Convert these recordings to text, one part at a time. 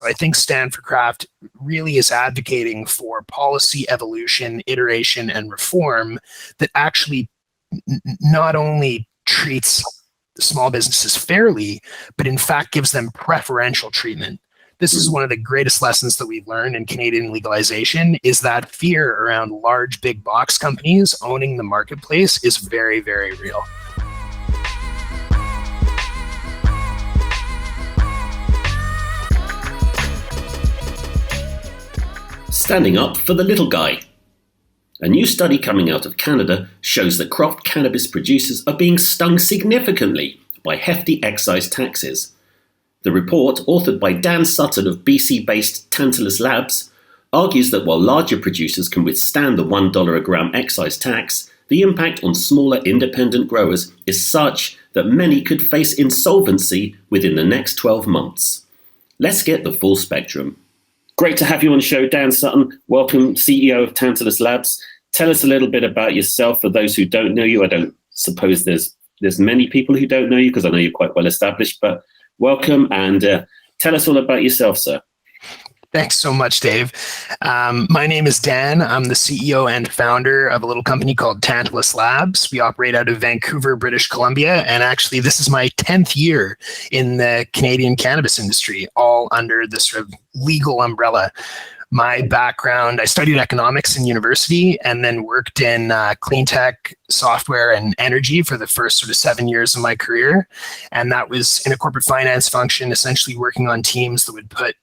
I think Stand for Craft really is advocating for policy evolution, iteration, and reform that actually not only treats small businesses fairly, but in fact gives them preferential treatment. This is one of the greatest lessons that we've learned in Canadian legalization, is that fear around large, big box companies owning the marketplace is very, very real. Standing up for the little guy. A new study coming out of Canada shows that craft cannabis producers are being stung significantly by hefty excise taxes. The report, authored by Dan Sutton of BC-based Tantalus Labs, argues that while larger producers can withstand the $1 a gram excise tax, the impact on smaller independent growers is such that many could face insolvency within the next 12 months. Let's get the full spectrum. Great to have you on the show, Dan Sutton. Welcome, CEO of Tantalus Labs. Tell us a little bit about yourself for those who don't know you. I don't suppose there's many people who don't know you, because I know you're quite well established, but welcome, and tell us all about yourself, sir. Thanks so much, Dave. My name is Dan. I'm the CEO and founder of a little company called Tantalus Labs. We operate out of Vancouver, British Columbia, and actually this is my 10th year in the Canadian cannabis industry, all under this sort of legal umbrella. My background, I studied economics in university and then worked in clean tech, software, and energy for the first sort of 7 years of my career. And that was in a corporate finance function, essentially working on teams that would put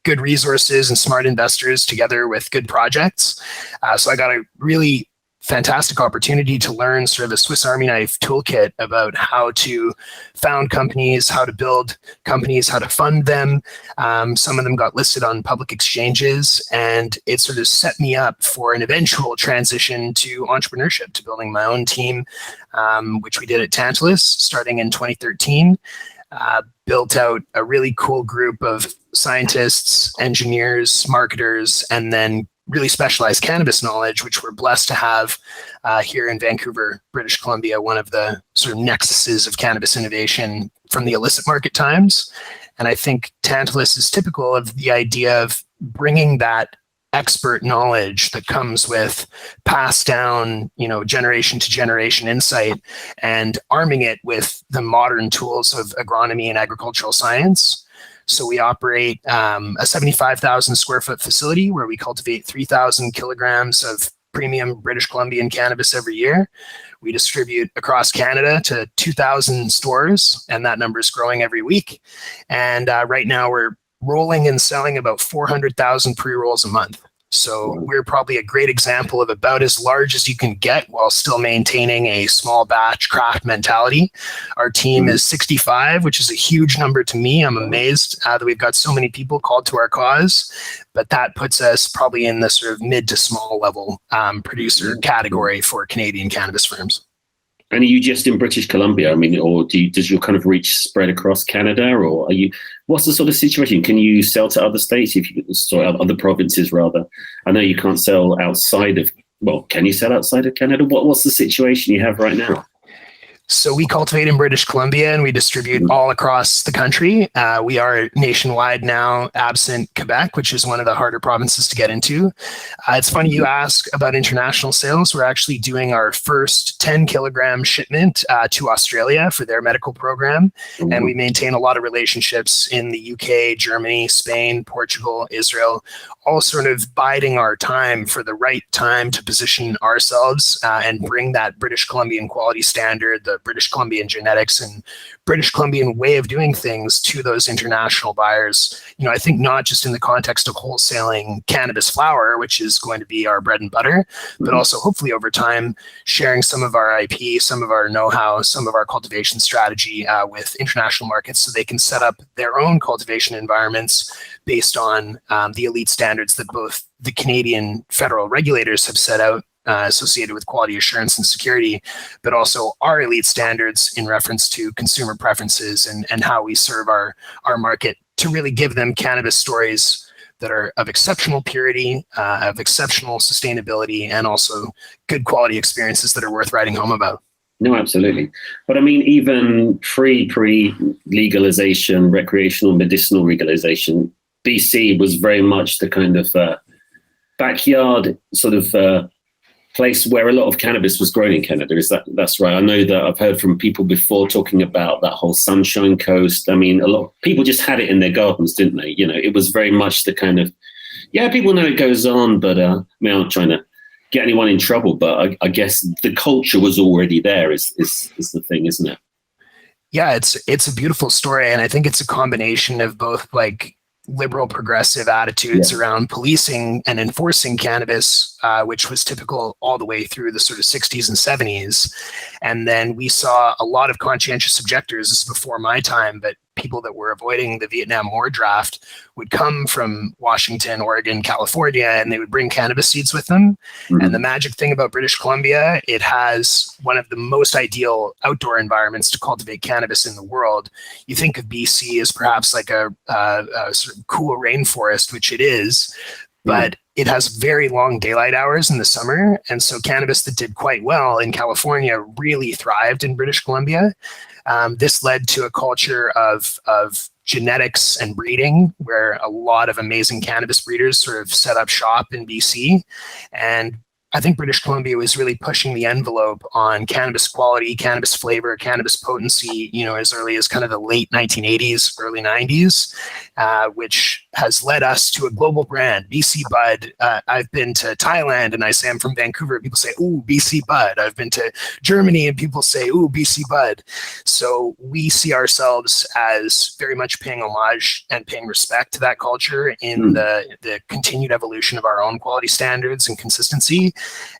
good resources and smart investors together with good projects. So I got a really fantastic opportunity to learn sort of a Swiss Army knife toolkit about how to found companies, how to build companies, how to fund them. Some of them got listed on public exchanges, and it sort of set me up for an eventual transition to entrepreneurship, to building my own team, which we did at Tantalus starting in 2013. Built out a really cool group of scientists, engineers, marketers, and then really specialized cannabis knowledge, which we're blessed to have here in Vancouver, British Columbia, one of the sort of nexuses of cannabis innovation from the illicit market times. And I think Tantalus is typical of the idea of bringing that expert knowledge that comes with passed down, generation to generation insight, and arming it with the modern tools of agronomy and agricultural science. So we operate a 75,000 square foot facility where we cultivate 3,000 kilograms of premium British Columbian cannabis every year. We distribute across Canada to 2,000 stores, and that number is growing every week. And right now we're rolling and selling about 400,000 pre-rolls a month. So we're probably a great example of about as large as you can get while still maintaining a small batch craft mentality. Our team is 65, which is a huge number to me. I'm amazed that we've got so many people called to our cause, but that puts us probably in the sort of mid to small level producer category for Canadian cannabis firms. And are you just in British Columbia? I mean, or does your kind of reach spread across Canada, or are you? What's the sort of situation? Can you sell to other states, other provinces rather? I know you can't sell outside of. Well, can you sell outside of Canada? What's the situation you have right now? So we cultivate in British Columbia and we distribute all across the country. We are nationwide now, absent Quebec, which is one of the harder provinces to get into. It's funny you ask about international sales. We're actually doing our first 10 kilogram shipment to Australia for their medical program. And we maintain a lot of relationships in the UK, Germany, Spain, Portugal, Israel, all sort of biding our time for the right time to position ourselves and bring that British Columbian quality standard, the British Columbian genetics and British Columbian way of doing things to those international buyers. I think not just in the context of wholesaling cannabis flower, which is going to be our bread and butter, but also hopefully over time sharing some of our IP, some of our know-how, some of our cultivation strategy with international markets so they can set up their own cultivation environments based on the elite standards that both the Canadian federal regulators have set out associated with quality assurance and security, but also our elite standards in reference to consumer preferences and how we serve our market to really give them cannabis stories that are of exceptional purity, of exceptional sustainability, and also good quality experiences that are worth writing home about. No, absolutely. But I mean, even pre-legalization, recreational medicinal legalization, BC was very much the kind of backyard sort of place where a lot of cannabis was grown in Canada. That's right? I know that I've heard from people before talking about that whole Sunshine Coast. I mean, a lot of people just had it in their gardens, didn't they? It was very much the kind of, yeah, people know it goes on, but I mean, I'm not trying to get anyone in trouble, but I guess the culture was already there is the thing, isn't it? Yeah, it's a beautiful story, and I think it's a combination of both like liberal progressive attitudes around policing and enforcing cannabis, which was typical all the way through the sort of 60s and 70s. And then we saw a lot of conscientious objectors, this is before my time, but people that were avoiding the Vietnam War draft would come from Washington, Oregon, California, and they would bring cannabis seeds with them. Mm-hmm. And the magic thing about British Columbia, it has one of the most ideal outdoor environments to cultivate cannabis in the world. You think of BC as perhaps like a sort of cool rainforest, which it is, but it has very long daylight hours in the summer. And so cannabis that did quite well in California really thrived in British Columbia. This led to a culture of genetics and breeding, where a lot of amazing cannabis breeders sort of set up shop in BC. And I think British Columbia was really pushing the envelope on cannabis quality, cannabis flavor, cannabis potency, as early as kind of the late 1980s, early 90s, which has led us to a global brand, BC Bud. I've been to Thailand and I say I'm from Vancouver. People say, ooh, BC Bud. I've been to Germany and people say, ooh, BC Bud. So we see ourselves as very much paying homage and paying respect to that culture in the continued evolution of our own quality standards and consistency.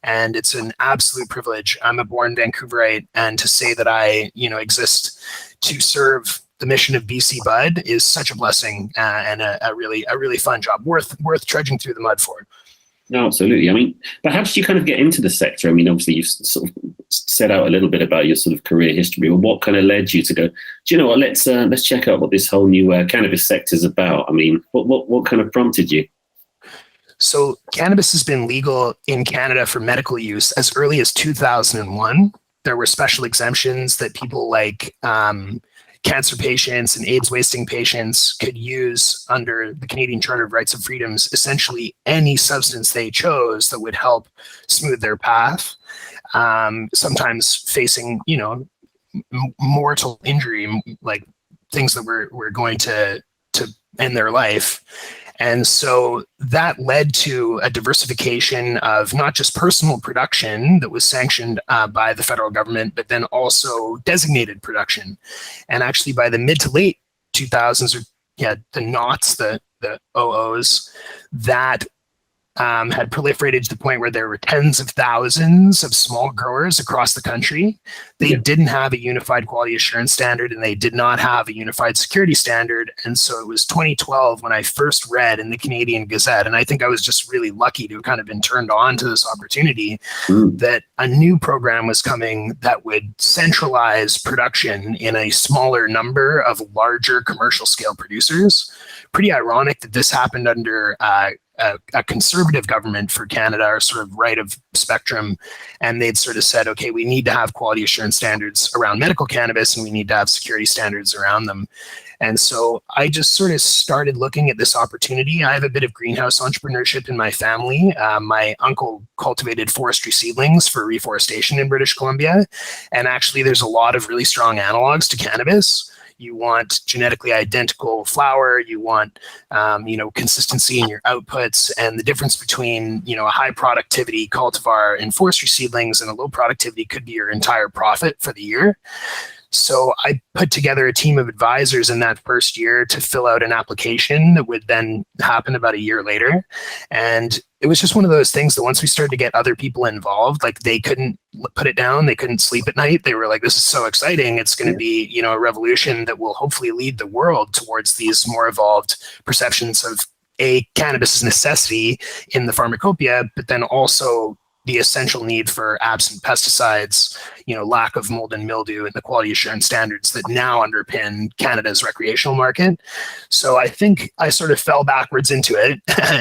And it's an absolute privilege. I'm a born Vancouverite, and to say that I, exist to serve the mission of BC Bud is such a blessing and a really fun job, worth trudging through the mud for. No, absolutely. I mean, but how did you kind of get into the sector? I mean, obviously you've sort of set out a little bit about your sort of career history, but what kind of led you to go, do you know what, let's check out what this whole new cannabis sector is about? I mean, what kind of prompted you? So cannabis has been legal in Canada for medical use as early as 2001. There were special exemptions that people like cancer patients and AIDS wasting patients could use under the Canadian Charter of Rights and Freedoms, essentially any substance they chose that would help smooth their path, sometimes facing, mortal injury, like things that were going to end their life. And so that led to a diversification of not just personal production that was sanctioned by the federal government, but then also designated production. And actually by the mid to late 2000s, the knots, the OOs, that had proliferated to the point where there were tens of thousands of small growers across the country. They didn't have a unified quality assurance standard, and they did not have a unified security standard. And so it was 2012 when I first read in the Canadian Gazette, and I think I was just really lucky to have kind of been turned on to this opportunity, that a new program was coming that would centralize production in a smaller number of larger commercial scale producers. Pretty ironic that this happened under a conservative government for Canada, or sort of right of spectrum. And they'd sort of said, okay, we need to have quality assurance standards around medical cannabis, and we need to have security standards around them. And so I just sort of started looking at this opportunity. I have a bit of greenhouse entrepreneurship in my family. My uncle cultivated forestry seedlings for reforestation in British Columbia. And actually there's a lot of really strong analogs to cannabis. You want genetically identical flower. You want, consistency in your outputs, and the difference between, a high productivity cultivar and forestry seedlings and a low productivity could be your entire profit for the year. So I put together a team of advisors in that first year to fill out an application that would then happen about a year later. And it was just one of those things that once we started to get other people involved, like they couldn't put it down. They couldn't sleep at night. They were like, this is so exciting. It's going to be, a revolution that will hopefully lead the world towards these more evolved perceptions of cannabis as necessity in the pharmacopoeia, but then also the essential need for absent pesticides, lack of mold and mildew, and the quality assurance standards that now underpin Canada's recreational market. So I think I sort of fell backwards into it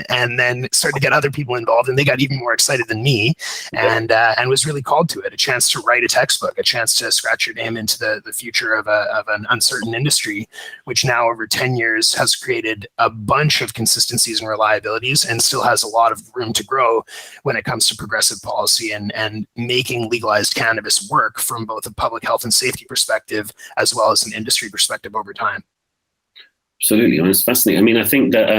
and then started to get other people involved, and they got even more excited than me, and was really called to it. A chance to write a textbook, a chance to scratch your name into the future of an uncertain industry, which now over 10 years has created a bunch of consistencies and reliabilities and still has a lot of room to grow when it comes to progressive policy and making legalized cannabis work from both a public health and safety perspective as well as an industry perspective over time. Absolutely. It's fascinating. I mean, I think that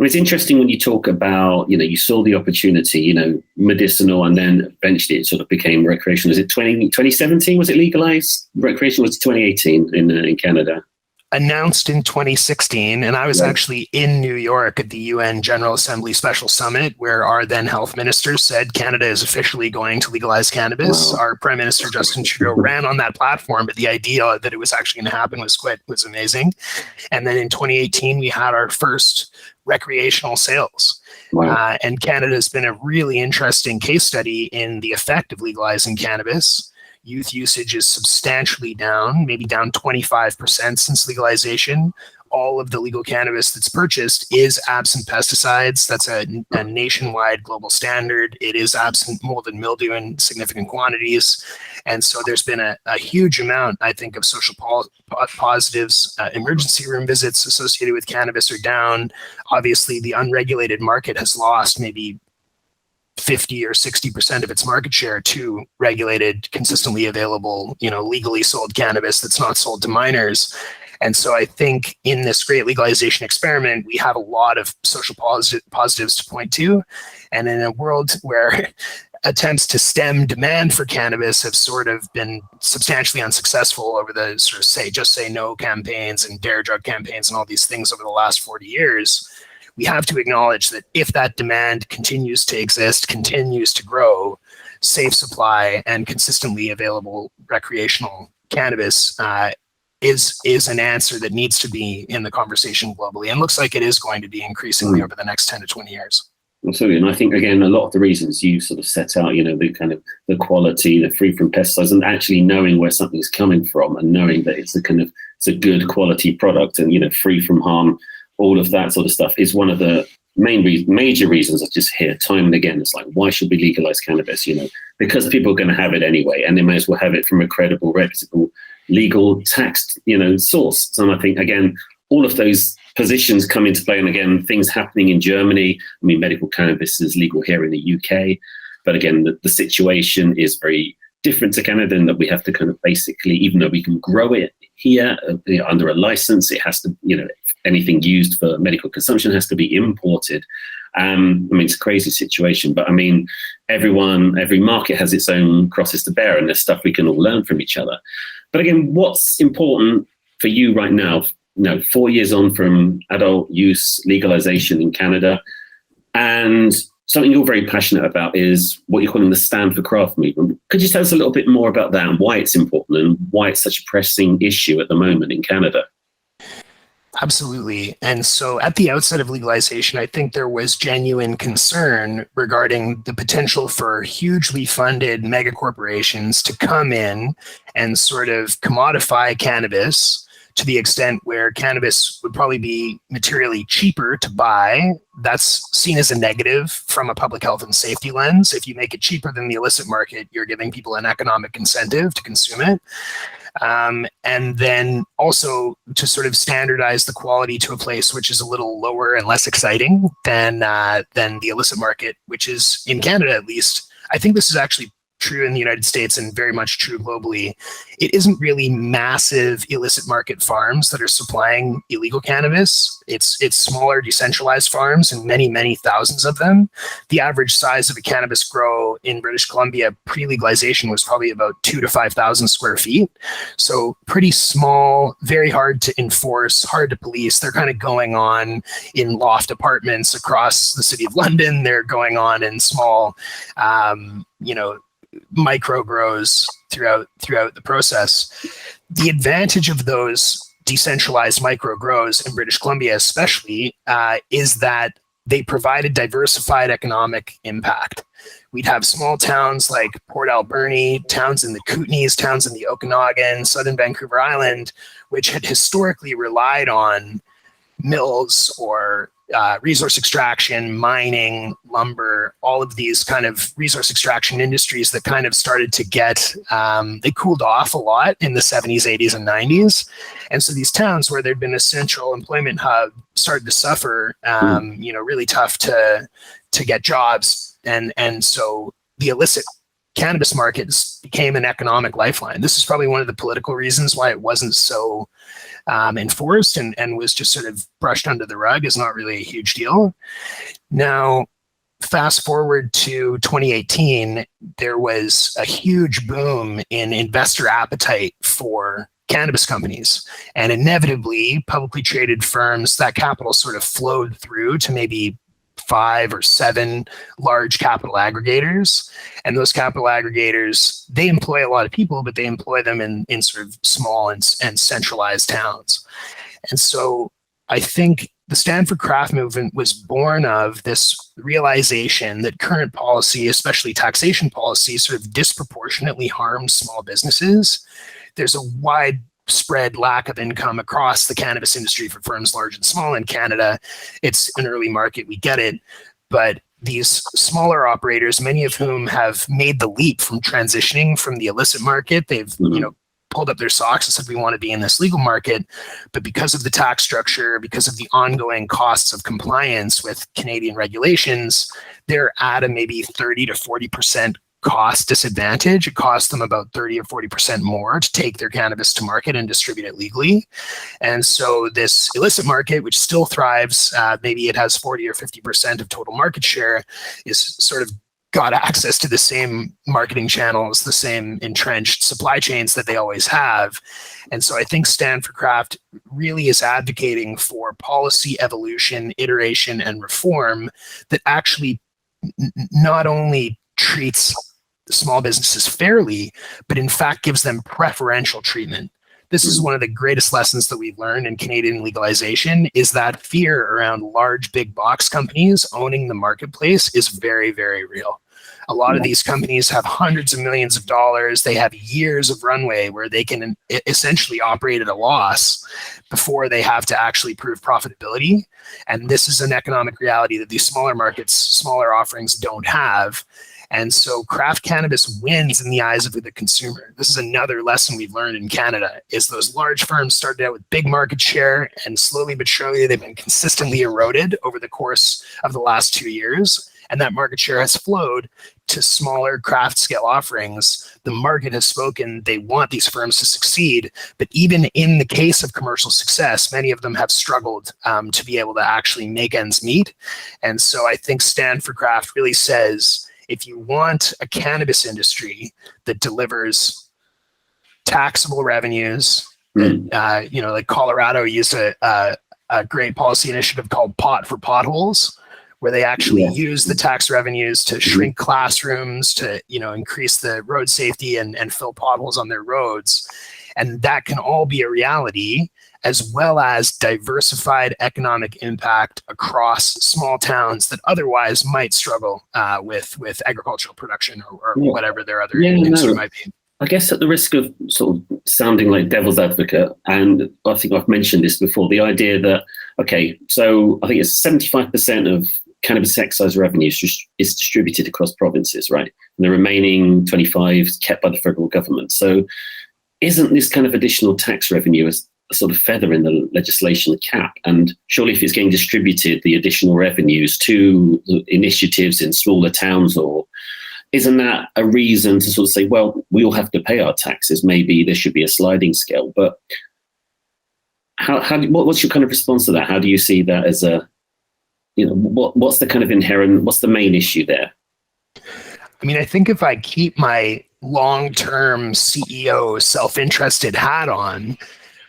it's interesting when you talk about, you saw the opportunity, medicinal, and then eventually it sort of became recreational. Is it 2017? Was it legalized? Recreational was 2018 in Canada. Announced in 2016, and I was actually in New York at the UN General Assembly Special Summit, where our then health minister said Canada is officially going to legalize cannabis. Wow. Our Prime Minister Justin Trudeau ran on that platform, but the idea that it was actually going to happen was amazing. And then in 2018, we had our first recreational sales. Wow. And Canada has been a really interesting case study in the effect of legalizing cannabis. Youth usage is substantially down, maybe down 25% since legalization. All of the legal cannabis that's purchased is absent pesticides. That's a nationwide global standard. It is absent mold and mildew in significant quantities. And so there's been a huge amount, I think, of social positives. Emergency room visits associated with cannabis are down. Obviously, the unregulated market has lost maybe 50 or 60% of its market share to regulated, consistently available, legally sold cannabis that's not sold to minors. And so I think in this great legalization experiment, we have a lot of social positives to point to. And in a world where attempts to stem demand for cannabis have sort of been substantially unsuccessful over the sort of just say no campaigns and dare drug campaigns and all these things over the last 40 years, we have to acknowledge that if that demand continues to exist, continues to grow, safe supply and consistently available recreational cannabis is an answer that needs to be in the conversation globally, and looks like it is going to be increasingly over the next 10 to 20 years. Absolutely. And I think, again, a lot of the reasons you sort of set out, the kind of the quality, the free from pesticides, and actually knowing where something's coming from and knowing that it's a good quality product and, free from harm, all of that sort of stuff is one of the major reasons I just hear time and again. It's like, why should we legalize cannabis? Because people are going to have it anyway, and they may as well have it from a credible, reputable, legal, taxed, source. And I think, again, all of those positions come into play. And again, things happening in Germany. I mean, medical cannabis is legal here in the UK, but again, the situation is very different to Canada in that we have to kind of basically, even though we can grow it here under a license, it has to, anything used for medical consumption has to be imported. It's a crazy situation, but every market has its own crosses to bear, and there's stuff we can all learn from each other. But again, what's important for you right now, 4 years on from adult use legalization in Canada, and something you're very passionate about is what you're calling the Stand for Craft movement. Could you tell us a little bit more about that and why it's important and why it's such a pressing issue at the moment in Canada? Absolutely. And so at the outset of legalization, I think there was genuine concern regarding the potential for hugely funded mega corporations to come in and sort of commodify cannabis to the extent where cannabis would probably be materially cheaper to buy. That's seen as a negative from a public health and safety lens. If you make it cheaper than the illicit market, you're giving people an economic incentive to consume it. And then also to sort of standardize the quality to a place which is a little lower and less exciting than the illicit market, which is in Canada, at least. I think this is actually true in the United States and very much true globally. It isn't really massive illicit market farms that are supplying illegal cannabis. It's smaller, decentralized farms, and many, many thousands of them. The average size of a cannabis grow in British Columbia pre-legalization was probably about 2,000 to 5,000 square feet. So pretty small, very hard to enforce, hard to police. They're kind of going on in loft apartments across the city of London. They're going on in small, micro grows throughout the process. The advantage of those decentralized micro grows in British Columbia especially is that they provide a diversified economic impact. we'd have small towns like Port Alberni, towns in the Kootenays, towns in the Okanagan, southern Vancouver Island, which had historically relied on mills or resource extraction, mining, lumber, all of these kind of resource extraction industries that kind of started to get, they cooled off a lot in the 70s, 80s, and 90s. And so these towns where there'd been a central employment hub started to suffer, really tough to get jobs. And so the illicit cannabis markets became an economic lifeline. This is probably one of the political reasons why it wasn't so enforced and was just sort of brushed under the rug, is not really a huge deal. Now, fast forward to 2018, there was a huge boom in investor appetite for cannabis companies. And inevitably, publicly traded firms, that capital sort of flowed through to maybe 5 or 7 large capital aggregators. And those capital aggregators, they employ a lot of people, but they employ them in sort of small and centralized towns. And so I think the Stand for Craft movement was born of this realization that current policy, especially taxation policy, sort of disproportionately harms small businesses. There's a widespread lack of income across the cannabis industry for firms large and small in Canada. It's an early market, we get it, but these smaller operators, many of whom have made the leap from transitioning from the illicit market, they've pulled up their socks and said we want to be in this legal market, but because of the tax structure, because of the ongoing costs of compliance with Canadian regulations, they're at a maybe 30 to 40% cost disadvantage. It costs them about 30 or 40% more to take their cannabis to market and distribute it legally. And so this illicit market, which still thrives, maybe it has 40 or 50% of total market share, is sort of got access to the same marketing channels, the same entrenched supply chains that they always have. And so I think Stand for Craft really is advocating for policy evolution, iteration, and reform that actually not only treats small businesses fairly, but in fact gives them preferential treatment. This is one of the greatest lessons that we've learned in Canadian legalization, is that fear around large big box companies owning the marketplace is very, very real. A lot of these companies have hundreds of millions of dollars. They have years of runway where they can essentially operate at a loss before they have to actually prove profitability. And this is an economic reality that these smaller markets, smaller offerings don't have. And so craft cannabis wins in the eyes of the consumer. This is another lesson we've learned in Canada, is those large firms started out with big market share, and slowly but surely they've been consistently eroded over the course of the last 2 years. And that market share has flowed to smaller craft scale offerings. The market has spoken. They want these firms to succeed. But even in the case of commercial success, many of them have struggled to be able to actually make ends meet. And so I think Stand for Craft really says, if you want a cannabis industry that delivers taxable revenues, like Colorado used a great policy initiative called Pot for Potholes, where they actually use the tax revenues to shrink classrooms, to increase the road safety and fill potholes on their roads. And that can all be a reality, as well as diversified economic impact across small towns that otherwise might struggle with agricultural production or whatever their other industry might be. I guess at the risk of sort of sounding like devil's advocate, and I think I've mentioned this before, the idea that, okay, so I think it's 75% of cannabis excise revenue is distributed across provinces, right? And the remaining 25 is kept by the federal government. So isn't this kind of additional tax revenue a sort of feather in the legislation cap? And surely if it's getting distributed, the additional revenues to initiatives in smaller towns, or isn't that a reason to sort of say, well, we all have to pay our taxes, maybe there should be a sliding scale? But what's your kind of response to that? How do you see that as what's the kind of what's the main issue there? I mean, I think if I keep my long-term CEO self-interested hat on,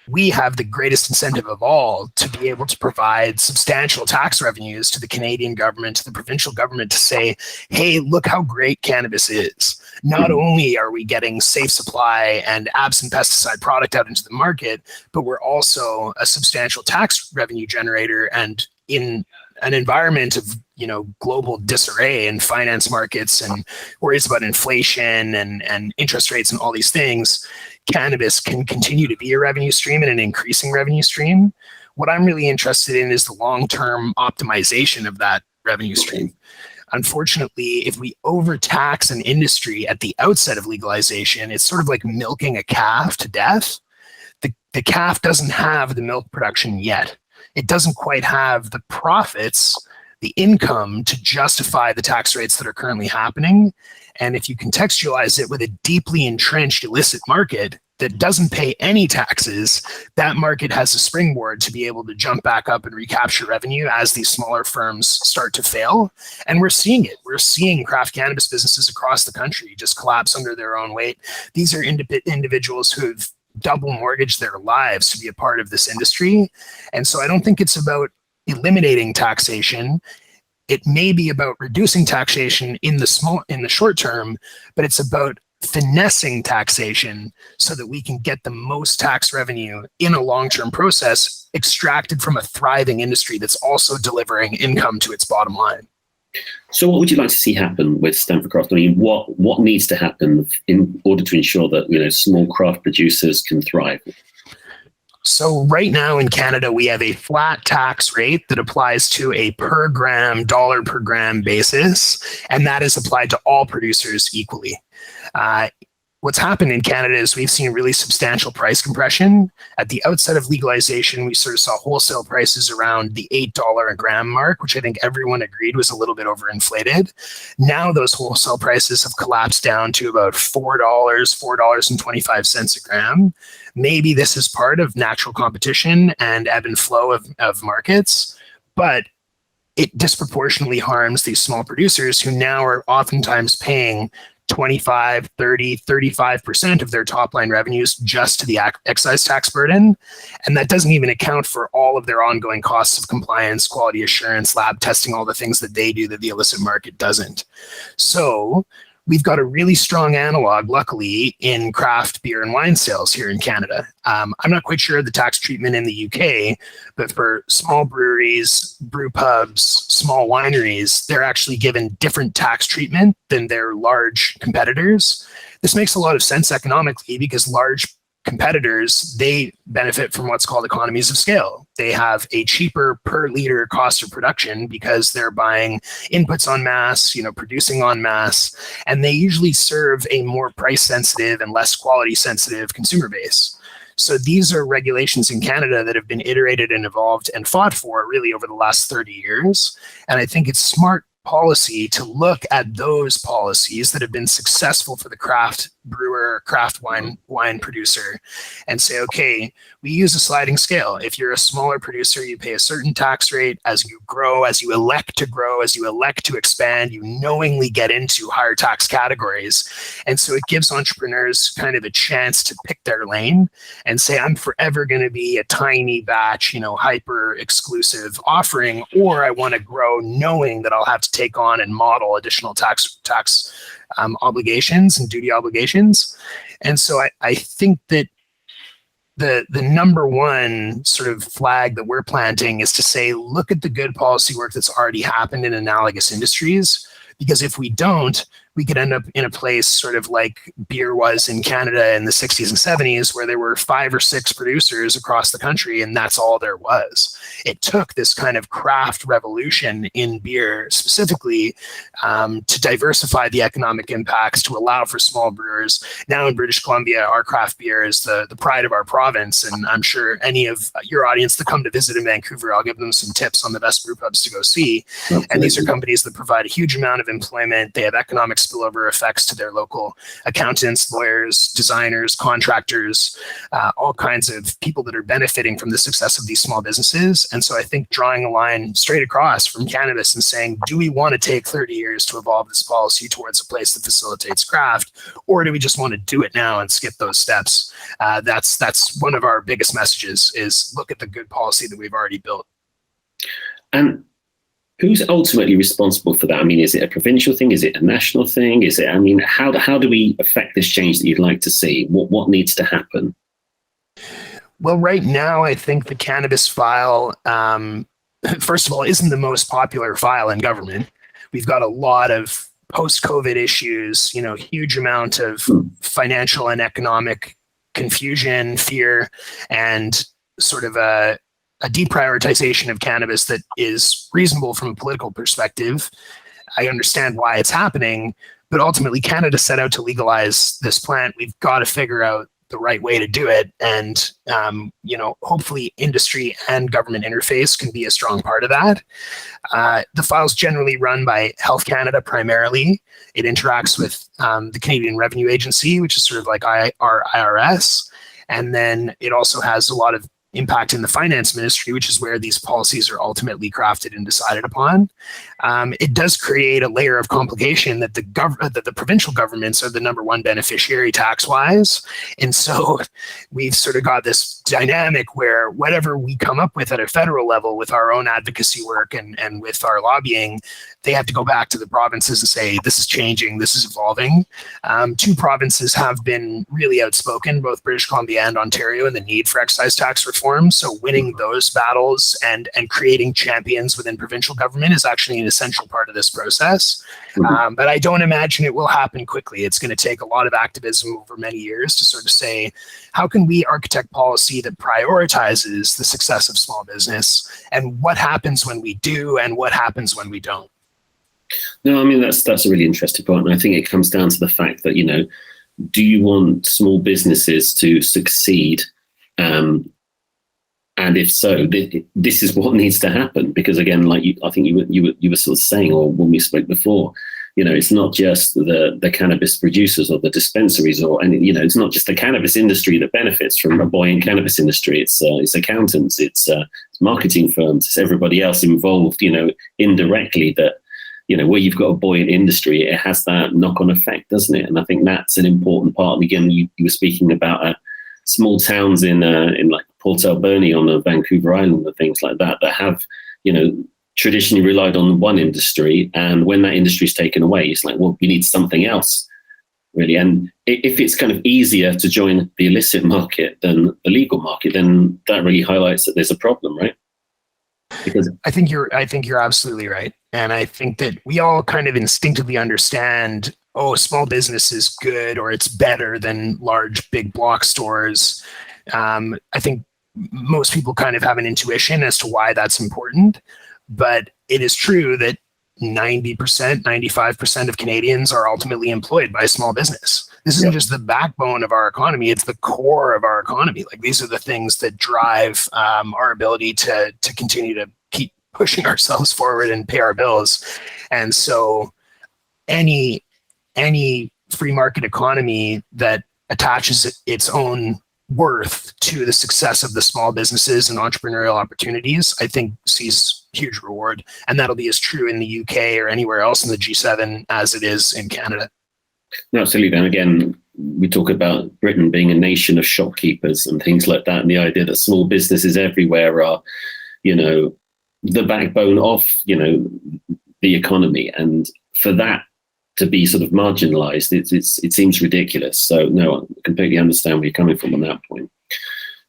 we have the greatest incentive of all to be able to provide substantial tax revenues to the Canadian government, to the provincial government, to say, hey, look how great cannabis is. Not only are we getting safe supply and absent pesticide product out into the market, but we're also a substantial tax revenue generator, and in an environment of global disarray in finance markets and worries about inflation and interest rates and all these things, cannabis can continue to be a revenue stream and an increasing revenue stream. What I'm really interested in is the long-term optimization of that revenue stream. Unfortunately, if we overtax an industry at the outset of legalization, it's sort of like milking a calf to death. The calf doesn't have the milk production yet. It doesn't quite have the profits, the income to justify the tax rates that are currently happening. And if you contextualize it with a deeply entrenched illicit market that doesn't pay any taxes, that market has a springboard to be able to jump back up and recapture revenue as these smaller firms start to fail. And we're seeing it. We're seeing craft cannabis businesses across the country just collapse under their own weight. These are individuals who've double mortgaged their lives to be a part of this industry. And so I don't think it's about eliminating taxation. It may be about reducing taxation in the short term, but it's about finessing taxation so that we can get the most tax revenue in a long-term process extracted from a thriving industry that's also delivering income to its bottom line. So what would you like to see happen with Stanford Craft? I mean, what needs to happen in order to ensure that small craft producers can thrive? So right now in Canada, we have a flat tax rate that applies to a dollar per gram basis, and that is applied to all producers equally. What's happened in Canada is we've seen really substantial price compression. At the outset of legalization, we sort of saw wholesale prices around the $8 a gram mark, which I think everyone agreed was a little bit overinflated. Now those wholesale prices have collapsed down to about $4.25 a gram. Maybe this is part of natural competition and ebb and flow of markets, but it disproportionately harms these small producers who now are oftentimes paying 25, 30, 35% of their top line revenues just to the excise tax burden. And that doesn't even account for all of their ongoing costs of compliance, quality assurance, lab testing, all the things that they do that the illicit market doesn't. So we've got a really strong analog, luckily, in craft beer and wine sales here in Canada. I'm not quite sure of the tax treatment in the UK, but for small breweries, brew pubs, small wineries, they're actually given different tax treatment than their large competitors. This makes a lot of sense economically because large competitors, they benefit from what's called economies of scale. They have a cheaper per liter cost of production because they're buying inputs en masse, producing en masse, and they usually serve a more price sensitive and less quality sensitive consumer base. So these are regulations in Canada that have been iterated and evolved and fought for really over the last 30 years. And I think it's smart policy to look at those policies that have been successful for the craft brewer, craft wine producer, and say, okay, we use a sliding scale. If you're a smaller producer, you pay a certain tax rate. As you grow, as you elect to grow, as you elect to expand, you knowingly get into higher tax categories. And so it gives entrepreneurs kind of a chance to pick their lane and say, I'm forever going to be a tiny batch, hyper exclusive offering, or I want to grow knowing that I'll have to take on and model additional tax obligations and duty obligations. And so I think that the number one sort of flag that we're planting is to say, look at the good policy work that's already happened in analogous industries, because if we don't, we could end up in a place sort of like beer was in Canada in the 60s and 70s, where there were 5 or 6 producers across the country, and that's all there was. It took this kind of craft revolution in beer specifically to diversify the economic impacts, to allow for small brewers. Now in British Columbia, our craft beer is the pride of our province, and I'm sure any of your audience that come to visit in Vancouver, I'll give them some tips on the best brew pubs to go see. Okay. And these are companies that provide a huge amount of employment. They have economic spillover effects to their local accountants, lawyers, designers, contractors, all kinds of people that are benefiting from the success of these small businesses. And so I think drawing a line straight across from cannabis and saying, do we want to take 30 years to evolve this policy towards a place that facilitates craft, or do we just want to do it now and skip those steps? That's one of our biggest messages, is look at the good policy that we've already built. And who's ultimately responsible for that? I mean, is it a provincial thing? Is it a national thing? How do we affect this change that you'd like to see? What needs to happen? Well, right now, I think the cannabis file first of all, isn't the most popular file in government. We've got a lot of post-COVID issues, huge amount of financial and economic confusion, fear, and sort of a deprioritization of cannabis that is reasonable from a political perspective. I understand why it's happening, but ultimately Canada set out to legalize this plant. We've got to figure out the right way to do it. And, hopefully industry and government interface can be a strong part of that. The file's generally run by Health Canada primarily. It interacts with the Canadian Revenue Agency, which is sort of like our IRS. And then it also has a lot of impact in the finance ministry, which is where these policies are ultimately crafted and decided upon. It does create a layer of complication that the provincial governments are the number one beneficiary tax-wise. And so we've sort of got this dynamic where whatever we come up with at a federal level with our own advocacy work and with our lobbying, they have to go back to the provinces and say, this is changing, this is evolving. Two provinces have been really outspoken, both British Columbia and Ontario, in the need for excise tax reform. So winning those battles and creating champions within provincial government is actually an essential part of this process. But I don't imagine it will happen quickly. It's going to take a lot of activism over many years to sort of say, how can we architect policy that prioritizes the success of small business, and what happens when we do and what happens when we don't? No, I mean, that's a really interesting point. And I think it comes down to the fact that, do you want small businesses to succeed? And if so, this is what needs to happen. Because again, like I think you were sort of saying, or when we spoke before, it's not just the cannabis producers or the dispensaries it's not just the cannabis industry that benefits from a buoyant cannabis industry. It's accountants, it's marketing firms, it's everybody else involved, indirectly that, where you've got a buoyant industry, it has that knock-on effect, doesn't it? And I think that's an important part. And again, you were speaking about small towns in like Port Alberni on the Vancouver Island and things like that have, traditionally relied on one industry. And when that industry is taken away, it's like, well, we need something else, really. And if it's kind of easier to join the illicit market than the legal market, then that really highlights that there's a problem, right? Because I think you're absolutely right. And I think that we all kind of instinctively understand, small business is good, or it's better than large, big block stores. I think most people kind of have an intuition as to why that's important. But it is true that 90%, 95% of Canadians are ultimately employed by small business. This isn't just the backbone of our economy, it's the core of our economy. Like, these are the things that drive our ability to continue to keep pushing ourselves forward and pay our bills. And so any free market economy that attaches its own worth to the success of the small businesses and entrepreneurial opportunities, I think sees huge reward. And that'll be as true in the UK or anywhere else in the G7 as it is in Canada. No, absolutely. And again, we talk about Britain being a nation of shopkeepers and things like that. And the idea that small businesses everywhere are, the backbone of, the economy. And for that to be sort of marginalized, it seems ridiculous. So no, I completely understand where you're coming from on that point.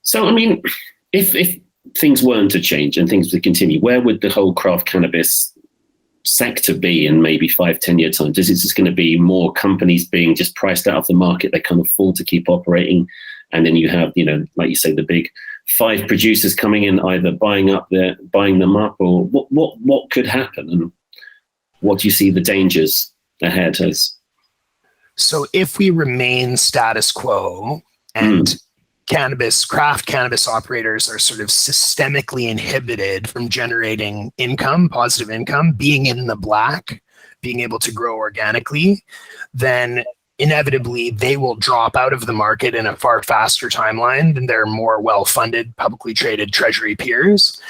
So, I mean, if things weren't to change and things would continue, where would the whole craft cannabis sector be in maybe 5-10 year time? Is it just going to be more companies being just priced out of the market they can't afford to keep operating? And then you have, like you say, the big 5 producers coming in, either buying them up, or what could happen? And what do you see the dangers ahead as? So if we remain status quo and craft cannabis operators are sort of systemically inhibited from generating income, positive income, being in the black, being able to grow organically, then inevitably they will drop out of the market in a far faster timeline than their more well-funded, publicly traded treasury peers.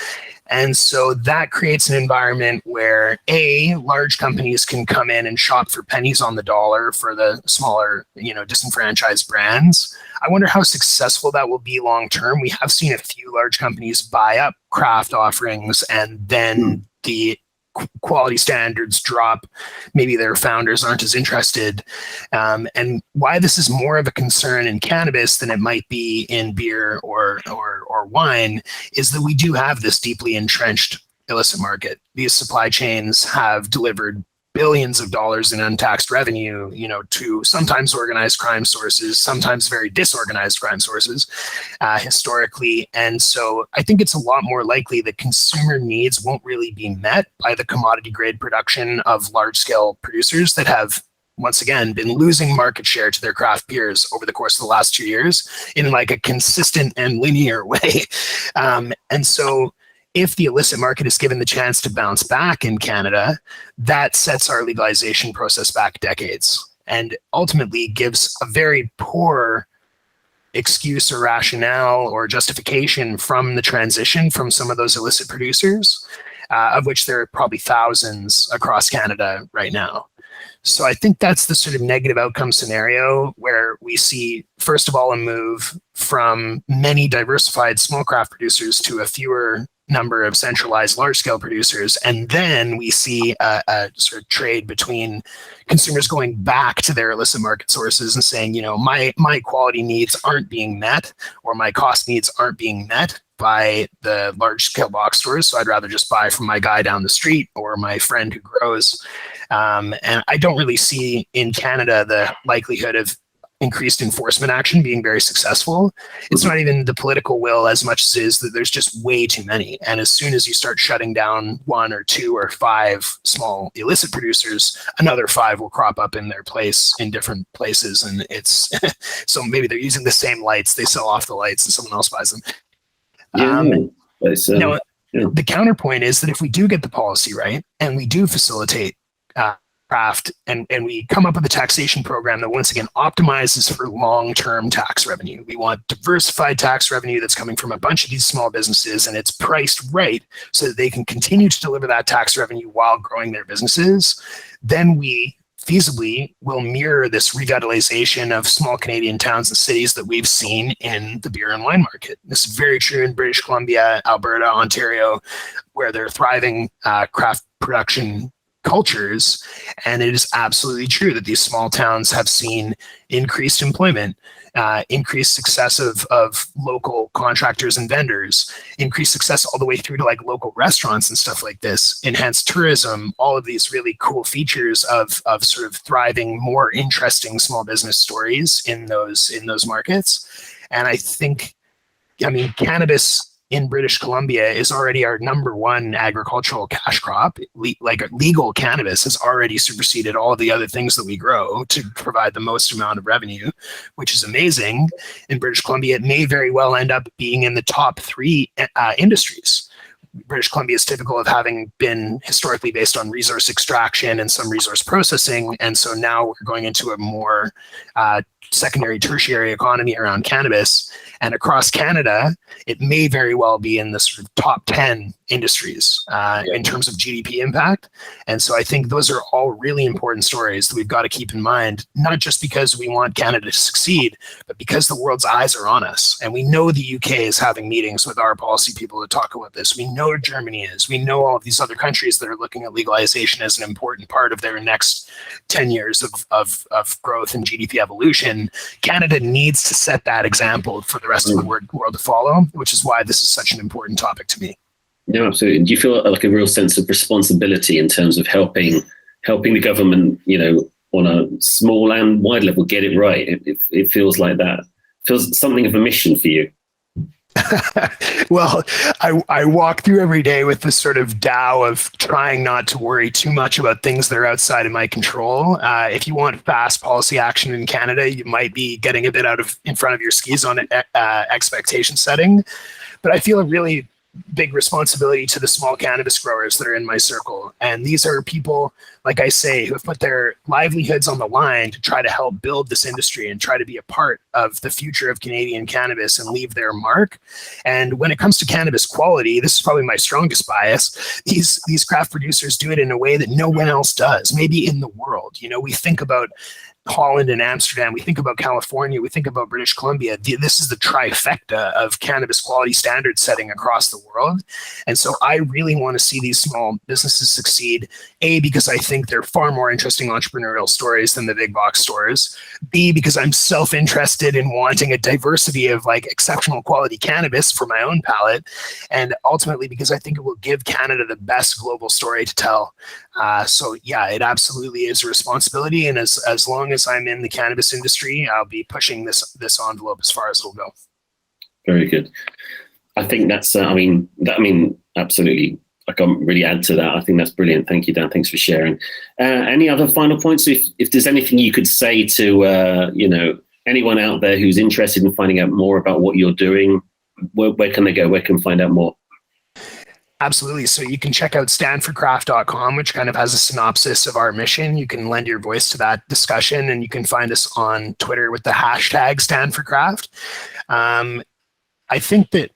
And so that creates an environment where large companies can come in and shop for pennies on the dollar for the smaller, disenfranchised brands. I wonder how successful that will be long term. We have seen a few large companies buy up craft offerings, and then the quality standards drop. Maybe their founders aren't as interested. And why this is more of a concern in cannabis than it might be in beer or wine is that we do have this deeply entrenched illicit market. These supply chains have delivered billions of dollars in untaxed revenue, to sometimes organized crime sources, sometimes very disorganized crime sources, historically. And so I think it's a lot more likely that consumer needs won't really be met by the commodity grade production of large scale producers that have, once again, been losing market share to their craft peers over the course of the last 2 years in like a consistent and linear way. And so if the illicit market is given the chance to bounce back in Canada, that sets our legalization process back decades and ultimately gives a very poor excuse or rationale or justification from the transition from some of those illicit producers, of which there are probably thousands across Canada right now. So I think that's the sort of negative outcome scenario where we see, first of all, a move from many diversified small craft producers to a fewer number of centralized large-scale producers. And then we see a sort of trade between consumers going back to their illicit market sources and saying, my quality needs aren't being met, or my cost needs aren't being met by the large-scale box stores. So I'd rather just buy from my guy down the street or my friend who grows. And I don't really see in Canada the likelihood of increased enforcement action being very successful. It's not even the political will as much as it is that there's just way too many. And as soon as you start shutting down 1 or 2 or 5 small illicit producers, another 5 will crop up in their place in different places. And it's so maybe they're using the same lights, they sell off the lights and someone else buys them. The counterpoint is that if we do get the policy right and we do facilitate craft and we come up with a taxation program that once again optimizes for long-term tax revenue. We want diversified tax revenue that's coming from a bunch of these small businesses, and it's priced right so that they can continue to deliver that tax revenue while growing their businesses. Then we feasibly will mirror this revitalization of small Canadian towns and cities that we've seen in the beer and wine market. This is very true in British Columbia, Alberta, Ontario, where they're thriving craft production cultures. And it is absolutely true that these small towns have seen increased employment, increased success of local contractors and vendors, increased success all the way through to like local restaurants and stuff like this, enhanced tourism, all of these really cool features of sort of thriving, more interesting small business stories in those markets. And I think, cannabis in British Columbia is already our number 1 agricultural cash crop. Like legal cannabis has already superseded all of the other things that we grow to provide the most amount of revenue, which is amazing. In British Columbia, it may very well end up being in the top 3 industries. British Columbia is typical of having been historically based on resource extraction and some resource processing. And so now we're going into a more secondary, tertiary economy around cannabis. And across Canada, it may very well be in the sort of top 10 industries in terms of GDP impact. And so I think those are all really important stories that we've got to keep in mind, not just because we want Canada to succeed, but because the world's eyes are on us. And we know the UK is having meetings with our policy people to talk about this. We know Germany is. We know all of these other countries that are looking at legalization as an important part of their next 10 years of growth and GDP evolution. Canada needs to set that example for the rest of the world to follow, which is why this is such an important topic to me. No, absolutely. Do you feel like a real sense of responsibility in terms of helping the government, on a small and wide level, get it right? It feels like that. It feels something of a mission for you. Well, I walk through every day with this sort of Tao of trying not to worry too much about things that are outside of my control. If you want fast policy action in Canada, you might be getting a bit in front of your skis on expectation setting. But I feel a really big responsibility to the small cannabis growers that are in my circle. And these are people, like I say, who have put their livelihoods on the line to try to help build this industry and try to be a part of the future of Canadian cannabis and leave their mark. And when it comes to cannabis quality, this is probably my strongest bias. These craft producers do it in a way that no one else does, maybe in the world. We think about Holland and Amsterdam, we think about California, we think about British Columbia. This is the trifecta of cannabis quality standard setting across the world. And so I really want to see these small businesses succeed, A, because I think they're far more interesting entrepreneurial stories than the big box stores. B, because I'm self-interested in wanting a diversity of like exceptional quality cannabis for my own palate. And ultimately because I think it will give Canada the best global story to tell. So yeah, it absolutely is a responsibility. And as long as I'm in the cannabis industry, I'll be pushing this envelope as far as it'll go. Very good. I think that's, absolutely. I can't really add to that. I think that's brilliant. Thank you, Dan. Thanks for sharing. Any other final points? If there's anything you could say to, anyone out there who's interested in finding out more about what you're doing, where can they go? Where can they find out more? Absolutely. So you can check out standforcraft.com, which kind of has a synopsis of our mission. You can lend your voice to that discussion, and you can find us on Twitter with the hashtag #StandForCraft. I think that,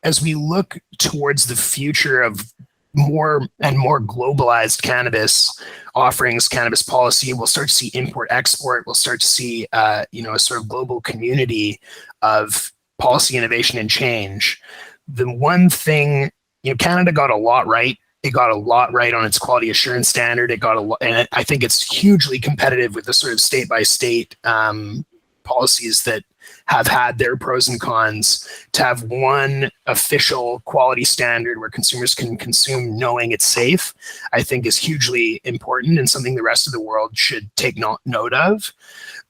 as we look towards the future of more and more globalized cannabis offerings, cannabis policy, we'll start to see import-export. We'll start to see, a sort of global community of policy innovation and change. The one thing, Canada got a lot right. It got a lot right on its quality assurance standard. And I think it's hugely competitive with the sort of state by state policies that have had their pros and cons. To have one official quality standard where consumers can consume knowing it's safe, I think is hugely important and something the rest of the world should take note of.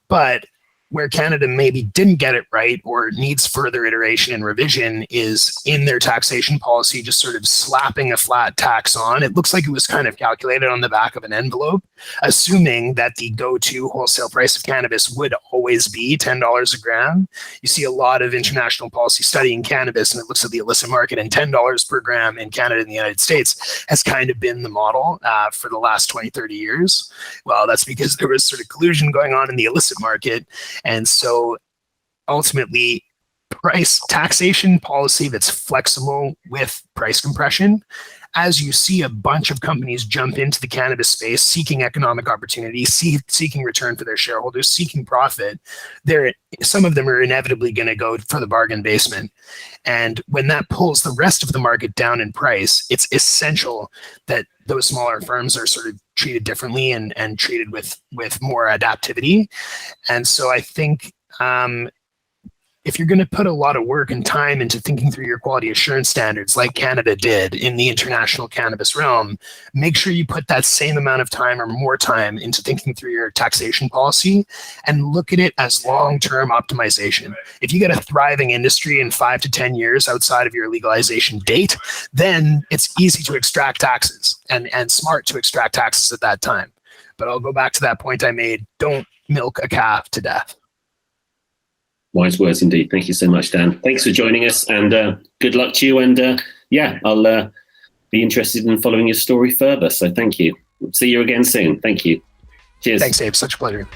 But where Canada maybe didn't get it right or needs further iteration and revision is in their taxation policy, just sort of slapping a flat tax on. It looks like it was kind of calculated on the back of an envelope, assuming that the go-to wholesale price of cannabis would always be $10 a gram. You see a lot of international policy studying cannabis, and it looks at the illicit market, and $10 per gram in Canada and the United States has kind of been the model for the last 20, 30 years. Well, that's because there was sort of collusion going on in the illicit market. And so ultimately, price taxation policy that's flexible with price compression, as you see a bunch of companies jump into the cannabis space, seeking economic opportunity, seeking return for their shareholders, seeking profit, some of them are inevitably going to go for the bargain basement. And when that pulls the rest of the market down in price, it's essential that those smaller firms are sort of treated differently and treated with more adaptivity. And so I think if you're going to put a lot of work and time into thinking through your quality assurance standards like Canada did in the international cannabis realm, make sure you put that same amount of time or more time into thinking through your taxation policy and look at it as long-term optimization. If you get a thriving industry in 5 to 10 years outside of your legalization date, then it's easy to extract taxes and smart to extract taxes at that time. But I'll go back to that point I made. Don't milk a calf to death. Wise words indeed. Thank you so much, Dan. Thanks for joining us, and good luck to you. And I'll be interested in following your story further. So thank you. See you again soon. Thank you. Cheers. Thanks, Dave. Such a pleasure.